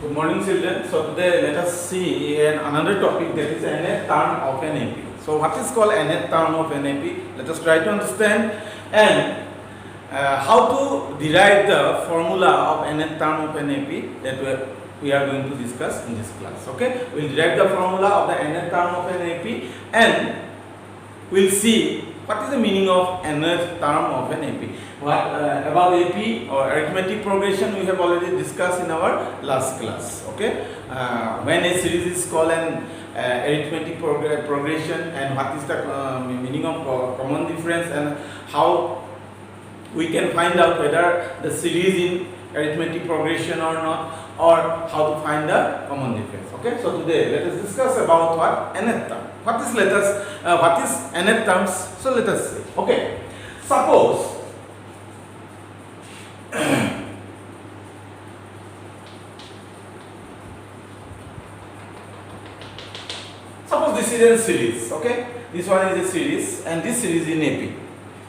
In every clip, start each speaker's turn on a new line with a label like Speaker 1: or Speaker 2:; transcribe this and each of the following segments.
Speaker 1: Good morning, children. So today let us see another topic, that is nth term of an AP. So what is called nth term of an AP? Let us try to understand and how to derive the formula of nth term of an AP that we are going to discuss in this class. Okay, we will derive the formula of the nth term of an AP and we will see what is the meaning of nth term of an AP. What about AP or arithmetic progression we have already discussed in our last class. Okay, when a series is called an arithmetic progression, and what is the meaning of common difference, and how we can find out whether the series in arithmetic progression or not, or how to find the common difference. Okay, so today let us discuss about what nth term. What is nth terms? So let us see. Okay, suppose this is a series. Okay, this one is a series, and this series in AP.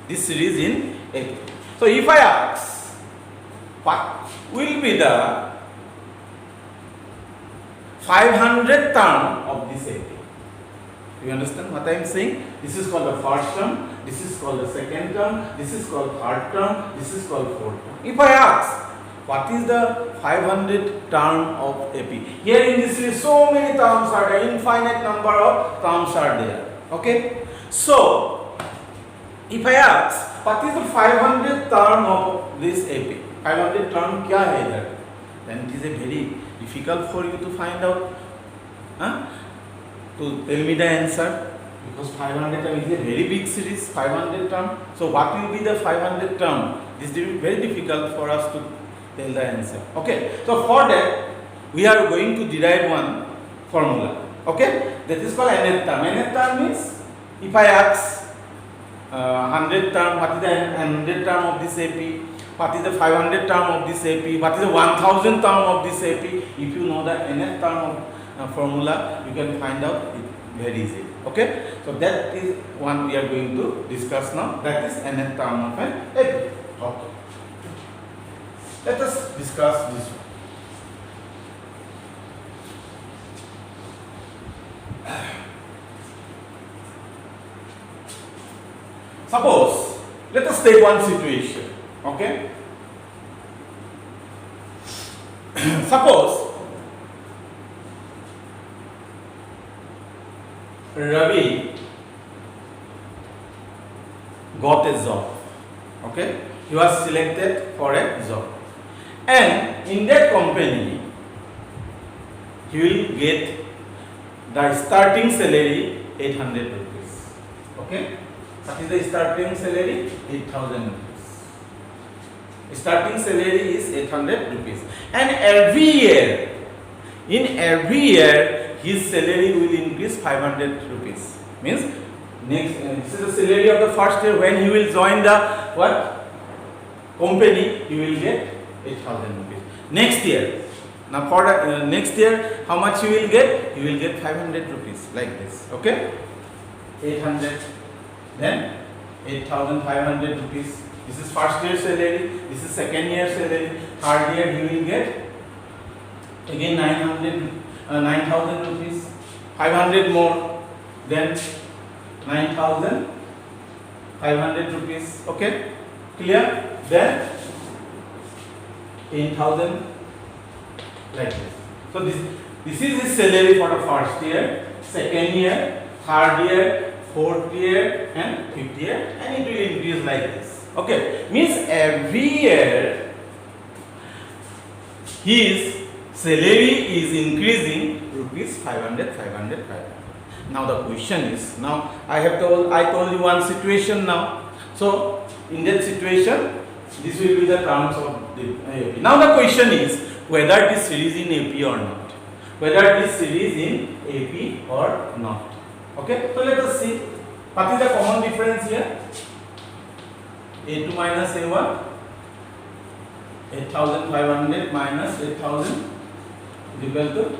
Speaker 1: This series in AP. So if I ask what will be the 500th term of this AP, you understand what I am saying? This is called the first term, this is called the second term, this is called third term, this is called fourth term. If I ask what is the 500th term of AP, here in this series so many terms are there, infinite number of terms are there. Okay, so if I ask what is the 500th term of this AP, 500th term kya hai idhar, then it is a very difficult for you to find out, to tell me the answer, because 500 term is a very big series, 500 term. So what will be the 500 term? This is very difficult for us to tell the answer. Okay, so for that we are going to derive one formula. Okay, that is called nth term. Nth term means if I ask 100th term, what is the 100th term of this AP? What is the 500th term of this AP? What is the 1000th term of this AP? If you know the nth term of formula, you can find out it very easily. Okay, so that is one we are going to discuss now. That is nth term of an AP. Okay, let us discuss this one. Suppose, let us take one situation. Okay, suppose Ravi got a job. Okay, he was selected for a job, and in that company he will get the starting salary 800 rupees. Okay, what is the starting salary? 8,000 rupees. Starting salary is 800 rupees, and in every year his salary will increase 500 rupees. Means next, this is the salary of the first year. When he will join the company, he will get 8,000 rupees. Next year, now for the next year, how much he will get? He will get 500 rupees, like this. Okay, 800, then 8,500 rupees. This is first year salary, this is second year salary, third year he will get again 9,000 rupees, 500 more, then 9,500 rupees. Okay, clear? Then 10,000, like this. So this is his salary for the first year, second year, third year, fourth year, and fifth year, and it will increase like this. Okay, means every year his salary is increasing rupees 500. Now the question is, now I told you one situation now. So in that situation, this will be the terms of the AP. Now the question is whether this series in AP or not. Whether this series in AP or not. Okay, so let us see what is the common difference here. A2 minus A1, 8,500 minus 8,000 is equal to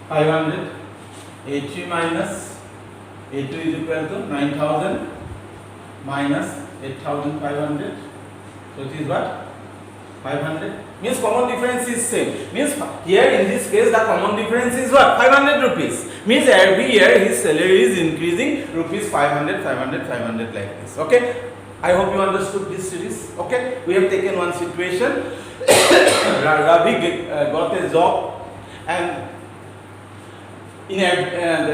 Speaker 1: 500. A3 minus A2 is equal to 9,000 minus 8,500. So it is what? 500. Means common difference is same. Means here in this case the common difference is what? 500 rupees. Means every year his salary is increasing rupees 500, 500, 500 like this. Okay. I hope you understood this series. Okay. We have taken one situation. Ravi got a job and in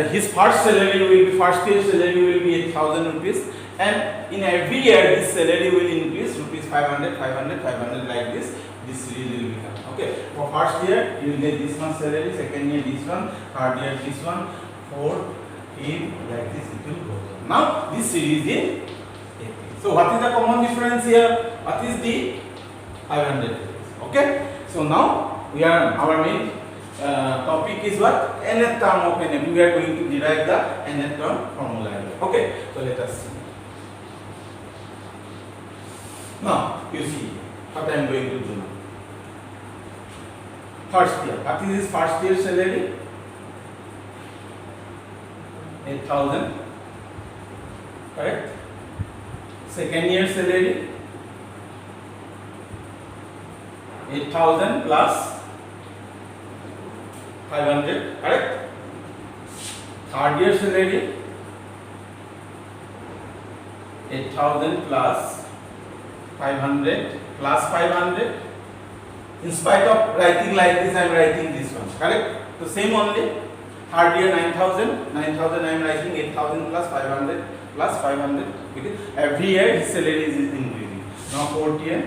Speaker 1: his first salary will be, first year salary will be 8,000 rupees, and in every year his salary will increase rupees 500, 500, 500 like this. This series will become. Okay. For first year you will get this one salary, second year this one, third year this one, fourth, fifth, like this it will go. Now this series is 80. So what is the common difference here? What is the 500? Okay. So now we are, our main topic is what? Nth term of NFP. We are going to derive the nth term formula. Okay. So let us see. Now you see what I am going to do now. First year. What is his first year salary? 8,000. Correct. Second year salary 8,000 plus 500. Correct. Third year salary 8,000 plus 500 plus 500. In spite of writing like this, I am writing this one. Correct. So same only. Third year 9,000. 9,000 I am writing 8,000 plus 500 plus 500. Okay. Every year his salary is increasing. Now fourth year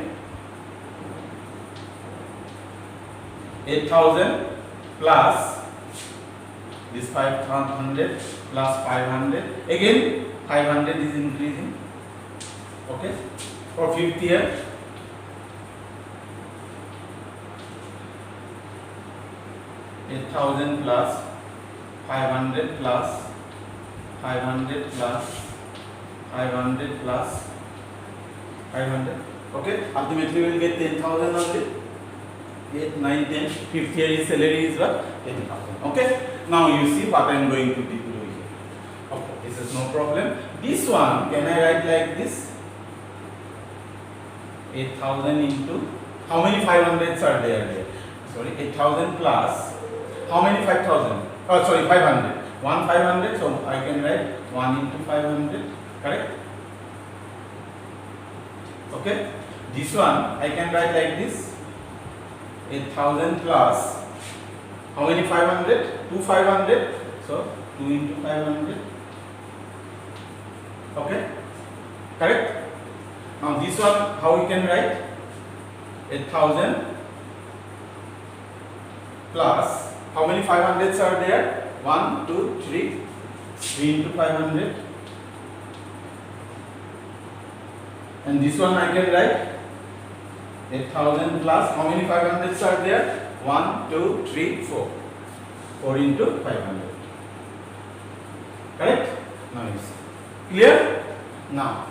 Speaker 1: 8,000 plus this 500 plus 500. Again 500 is increasing. Okay. For fifth year 8,000 plus 500 plus 500 plus 500 plus 500. Okay. Ultimately we will get 10,000 only. 8, 9, 10. Fifth year his salary is what? 10,000. Okay. Now you see what I am going to do here. Okay. This is no problem. This one can I write like this? 8,000 into, how many 500s are there? Sorry, 8,000 plus, how many 5,000? Oh, sorry, 500. 1 500, so I can write 1 into 500. Correct? Okay. This one I can write like this. 8,000 plus, how many 500? 2 500. So 2 into 500. Okay. Correct? Now this one, how we can write? 8,000 plus, how many 500s are there? 1, 2, 3. 3 into 500. And this one I can write 8,000 plus, how many 500s are there? 1, 2, 3, 4. 4 into 500. Correct? Now you see. Clear? Now,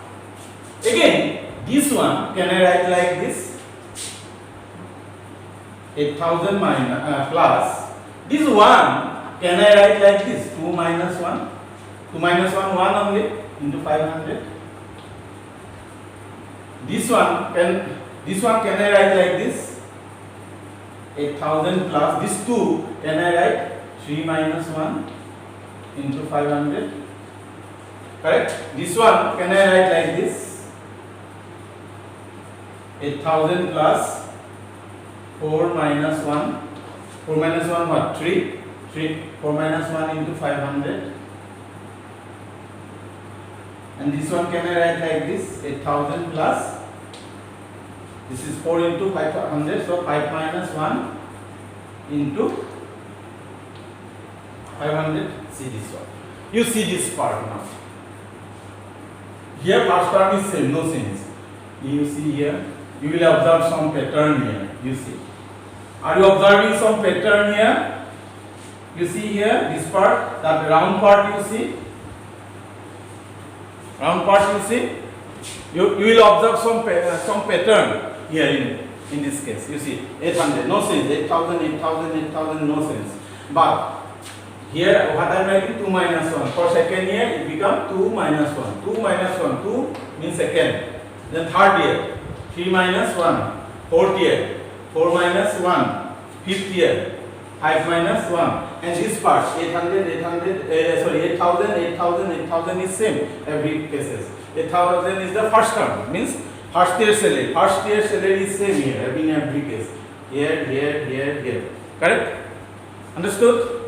Speaker 1: again, this one can I write like this? 8,000 minus plus. This one can I write like this? 2 minus 1. 2 minus 1, 1 only into 500. This one can I write like this? 8,000 plus this 2 can I write 3 minus 1 into 500. Correct? This one can I write like this? 8,000 plus 4 minus 1. 4 minus 1 what? 3. 4 minus 1 into 500. And this one can I write like this? 8,000 plus, this is 4 into 500, so 5 minus 1 into 500. See this one. You see this part now. Here first term is same, no change. You see here, you will observe some pattern here. You see. Are you observing some pattern here? You see here, this part, that round part you see. Round part you see. You will observe some pattern here in this case. You see 800, no sense. 8,000, 8,000, 8,000, no sense. But here what I am writing? 2 minus 1. For second year it becomes 2 minus 1. 2 minus 1. 2 means second. Then third year 3 minus 1. Fourth year 4 minus 1, fifth year, 5 minus 1, and this part 800, 8,000 is same every cases. 8,000 is the first term, means first year salary. First year salary is same here in every case. Here. Correct? Understood?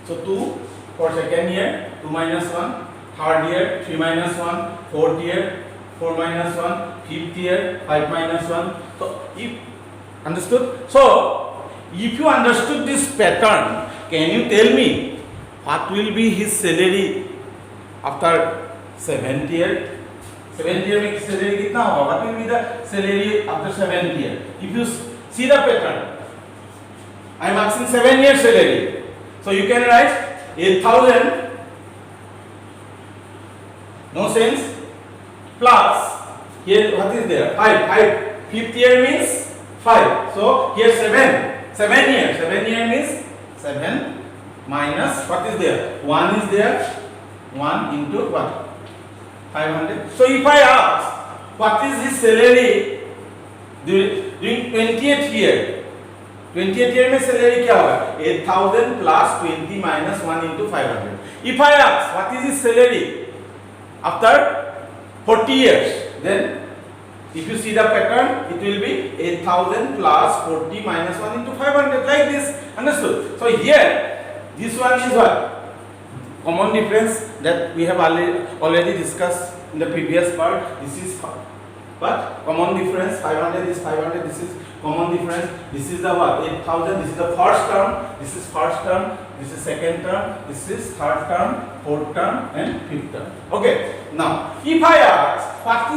Speaker 1: So 2 for second year, 2 minus 1. Third year, 3 minus 1. Fourth year, 4 minus 1. Fifth year, 5 minus 1. So if understood? So if you understood this pattern, can you tell me what will be his salary after 7th year? 7th year में salary कितना होगा? What will be the salary after 7th year? If you see the pattern, I am asking 7 year salary. So you can write 8,000. No sense. Plus here what is there? 5. Fifth year means 5. So here 7. 7 year. 7 year means 7 minus what is there? 1 is there. 1 into what? 500. So if I ask what is his salary during 20th year? 20th year में salary क्या होगा? 8,000 plus 20 minus 1 into 500. If I ask what is his salary after 40 years, then if you see the pattern, it will be 8,000 plus 40 minus 1 into 500, like this. Understood? So here, this one is what? Common difference that we have already discussed in the previous part. This is what? Common difference. 500 is 500. This is common difference. This is the what? 8,000. This is the first term. This is first term. This is second term. This is third term, fourth term, and fifth term. Okay. Now, if I ask what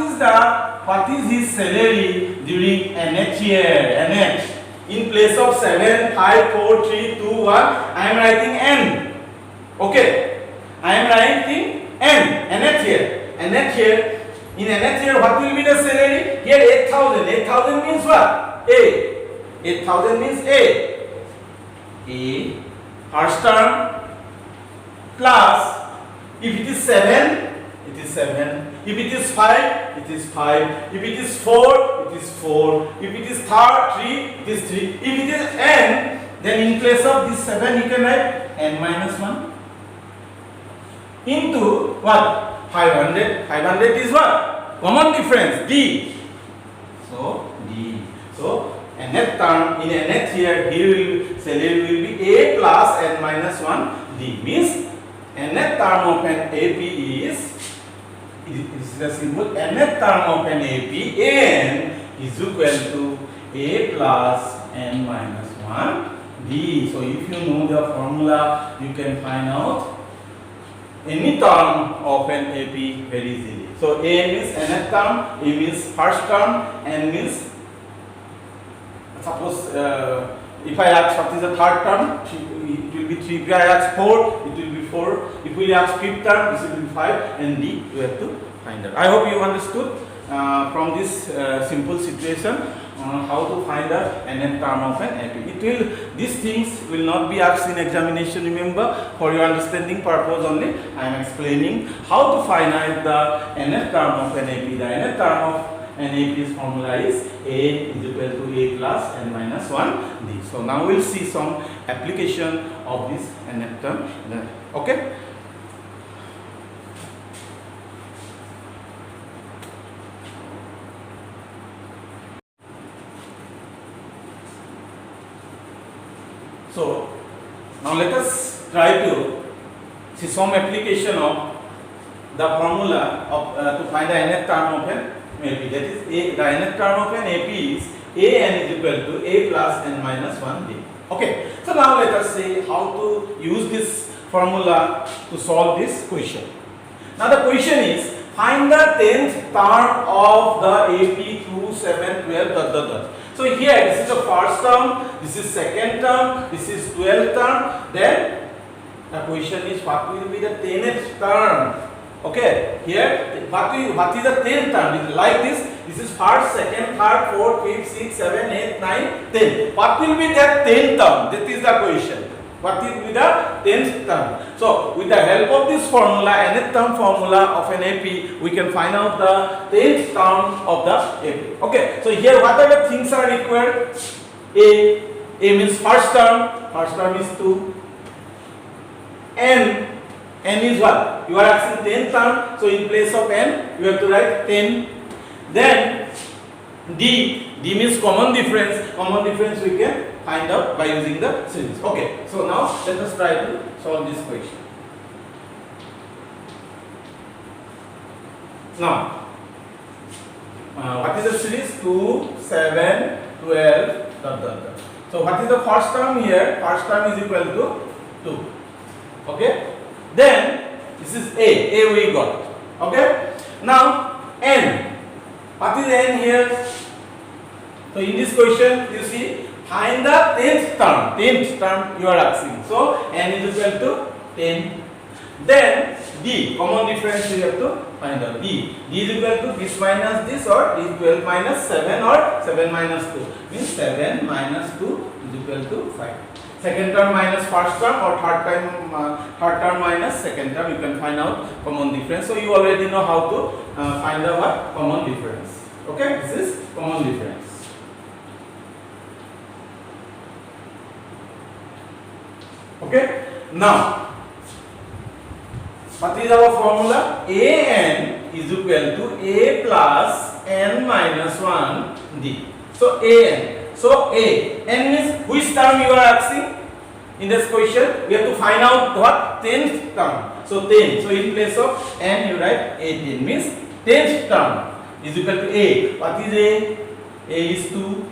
Speaker 1: is his salary during nth year? Nth. In place of 7, 5, 4, 3, 2, 1, I am writing n. Okay. I am writing n. Nth year. Nth year. In nth year, what will be the salary? Here 8,000. 8,000 means what? A. 8,000 means A. A. First term plus, if it is 7, it is 7. If it is 5, it is 5. If it is 4, it is 4. If it is 3, it is 3. If it is n, then in place of this 7, you can write n minus 1 into what? 500. 500 is what? Common difference, D. So, D. So, nth term, in nth year, salary will be A plus n minus 1 D. Means, nth term of an AP is the symbol, nth term of an AP, An is equal to A plus n minus 1 D. So, if you know the formula, you can find out any term of an AP very easily. So, A means nth term, A means first term, n means, suppose if I ask what is the third term, it will be 3. If I ask 4, it will be 4. If we ask fifth term, this will be 5, and D you have to find out. I hope you understood from this simple situation how to find the nth term of an AP. These things will not be asked in examination, remember, for your understanding purpose only. I am explaining how to find out the nth term of an AP. The nth term of an AP's formula is A is equal to A plus n minus 1 D. So now we will see some application of this nth term. Okay. So now let us try to see some application of the formula of to find the nth term of an AP. That is, the nth term of an AP is An is equal to A plus n minus 1 D. Okay. So now let us see how to use this formula to solve this question. Now the question is, find the 10th term of the AP through 7, 12, So here this is the first term, this is second term, this is 12th term. Then the question is, what will be the 10th term? Okay, here what is the 10th term? It is like this. This is first, second, third, fourth, fifth, sixth, 7, 8, 9, 10. What will be that 10th term? That is the question. What will be the 10th term? So with the help of this formula, nth term formula of an AP, we can find out the 10th term of the AP. Okay, so here what are the things are required? A means first term is 2. N is what? You are asking 10th term, so in place of n, you have to write 10. Then D means common difference. Common difference we can find out by using the series. Okay, so now let us try to solve this question. Now, what is the series? 2, 7, 12, dot, dot, dot. So what is the first term here? First term is equal to 2. Okay. Then this is A we got. Okay. Now N. What is N here? So in this question, you see, find the 10th term. 10th term you are asking. So N is equal to 10. Then D, common difference you have to find out. D is equal to this minus this, or D 12 minus 7, or 7 minus 2. Means 7 minus 2 is equal to 5. Second term minus first term, or third term minus second term, you can find out common difference. So you already know how to find out what common difference. Okay, this is common difference. Okay, now what is our formula? An is equal to A plus n minus 1 D. So An. So N means which term you are asking? In this question, we have to find out what 10th term. So 10. So in place of n, you write 18. Means 10th term is equal to A. What is A? A is 2.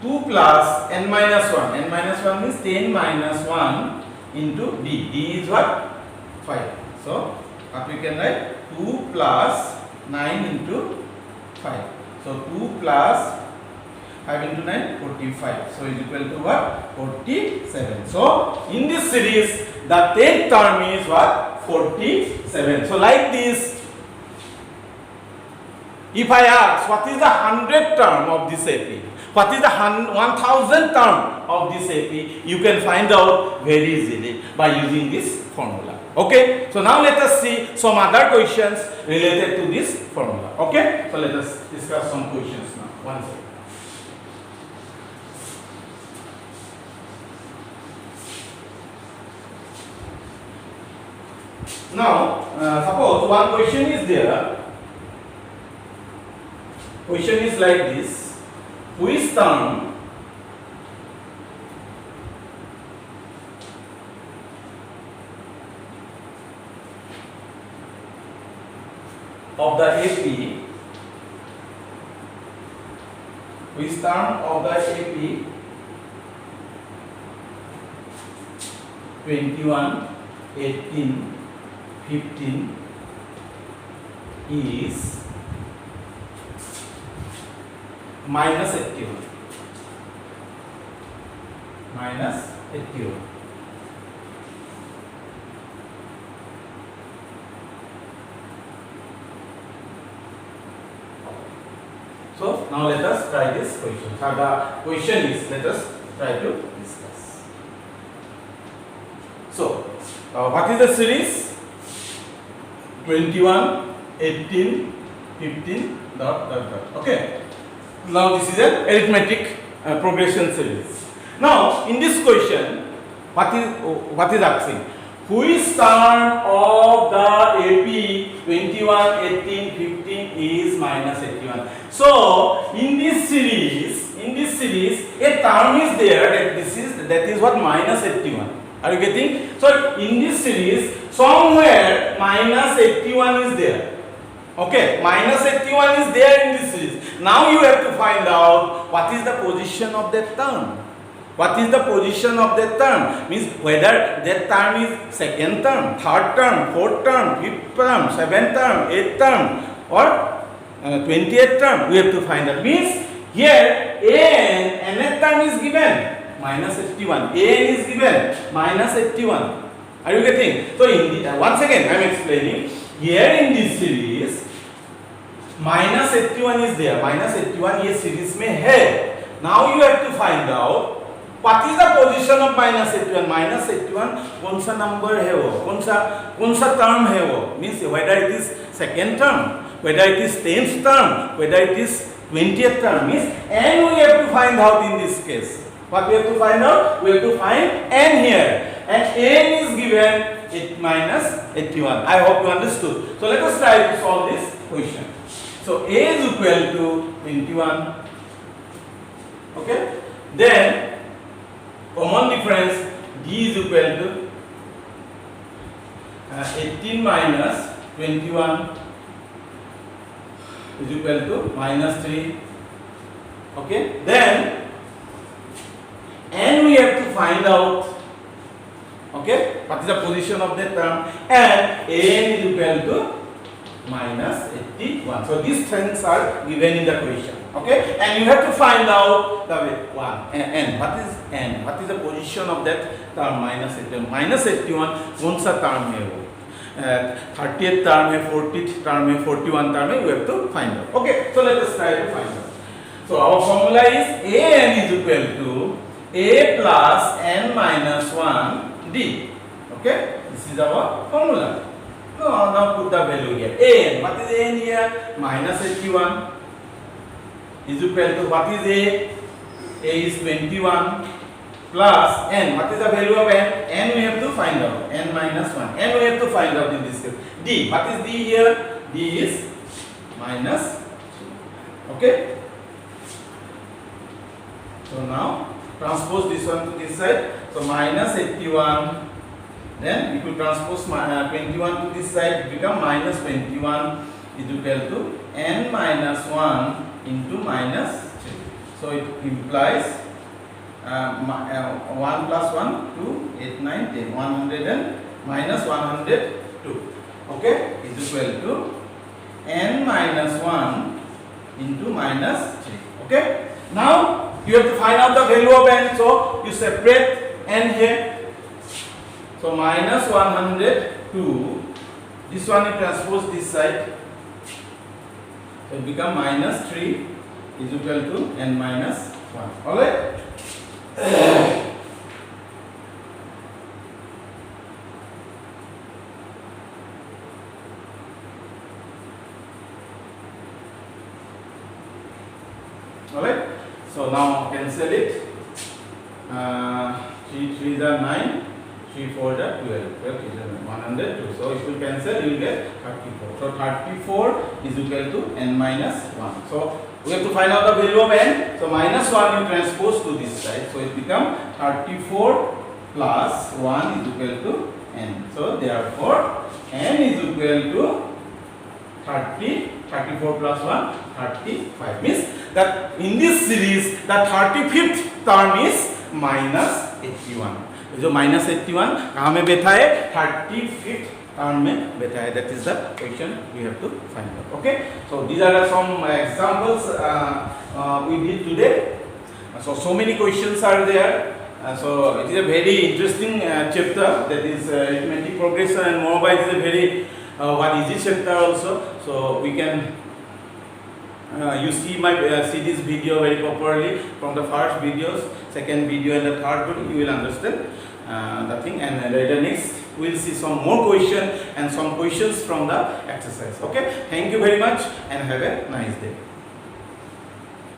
Speaker 1: 2 plus n minus 1. N minus 1 means 10 minus 1 into D. D is what? 5. So what we can write? 2 plus 9 into 5. So 2 plus 5 into 9, 45. So is equal to what? 47. So in this series, the 10th term is what? 47. So like this, if I ask what is the 100th term of this AP, what is the 1000th term of this AP, you can find out very easily by using this formula. Okay, so now let us see some other questions related to this formula. Okay, so let us discuss some questions now. One second. Now, suppose one question is there. Question is like this. Which term of the AP, which term of the AP 21, 18, 15 is minus 81. Minus 81. So now let us try this question. So the question is, let us try to discuss. So what is the series? 21, 18, 15, dot, dot, dot. Okay. Now this is an arithmetic progression series. Now in this question, what is asking? Which term of the AP 21, 18, 15 is minus 81? So in this series, a term is there that is what? Minus 81. Are you getting? So in this series, somewhere minus 81 is there. Okay, minus 81 is there in this series. Now you have to find out what is the position of that term. What is the position of that term? Means whether that term is second term, third term, fourth term, fifth term, seventh term, eighth term, or 20th term. We have to find out. Means here nth term is given minus 81. An is given minus 81. Are you getting? So once again I am explaining. Here in this series, minus 81 is there. Minus 81 ये series में है. Now you have to find out what is the position of minus 81? Minus 81 कौन सा number है वो, कौन सा term है वो, means whether it is second term, whether it is 10th term, whether it is 20th term, means n we have to find out in this case. What we have to find out? We have to find n here, and n is given 8 minus 81. I hope you understood. So let us try to solve this question. So a is equal to 21. Okay. Then common difference d is equal to 18 minus 21 is equal to minus 3. Okay. Then and we have to find out, okay, what is the position of that term, and n is equal to minus 81. So these things are given in the question, okay, and you have to find out the one n. What is n? What is the position of that term minus 81? Minus 81 कौन सा term है वो? 30th term है, 40th term है, 41 term है. We have to find out. Okay, so let us try to find out. So our formula is an is equal to a plus n minus 1 d. Okay, this is our formula. Now put the value here. A n, what is a n here? Minus 81 is equal to, what is a? A is 21 plus n. What is the value of n? N we have to find out. N minus 1. N we have to find out in this case. D. What is d here? D is minus 2. Okay. So now transpose this one to this side. So minus 81. Then if you transpose 21 to this side, become minus 21 is equal to n minus 1 into minus 3. So it implies 1 plus 1, 2, 8, 9, 10, 100 and minus 102. Okay, is equal to n minus 1 into minus 3. Okay, now you have to find out the value of n. So you separate n here. So minus 102. This one you transpose this side. So it become minus 3 is equal to n minus 1. Alright? Alright? So now cancel it. 3 3 are 9. 3 4 are 12. 102. So if you cancel, you will get 34. So 34 is equal to n minus 1. So we have to find out the value of n. So minus 1 you transpose to this side. So it becomes 34 plus 1 is equal to n. So therefore n is equal to 30. 34 plus 1, 35. Means that in this series, the 35th term is minus 81. जो minus 81 कहाँ में बैठा है? 35th term में बैठा है. That is the question we have to find out. Okay. So these are some examples we did today. So many questions are there. So it is a very interesting chapter, that is arithmetic progression, and moreover it is a very one easy chapter also. So we can you see this video very properly from the first videos, second video and the third video. You will understand the thing, and later next we will see some more questions and some questions from the exercise. Okay, thank you very much and have a nice day.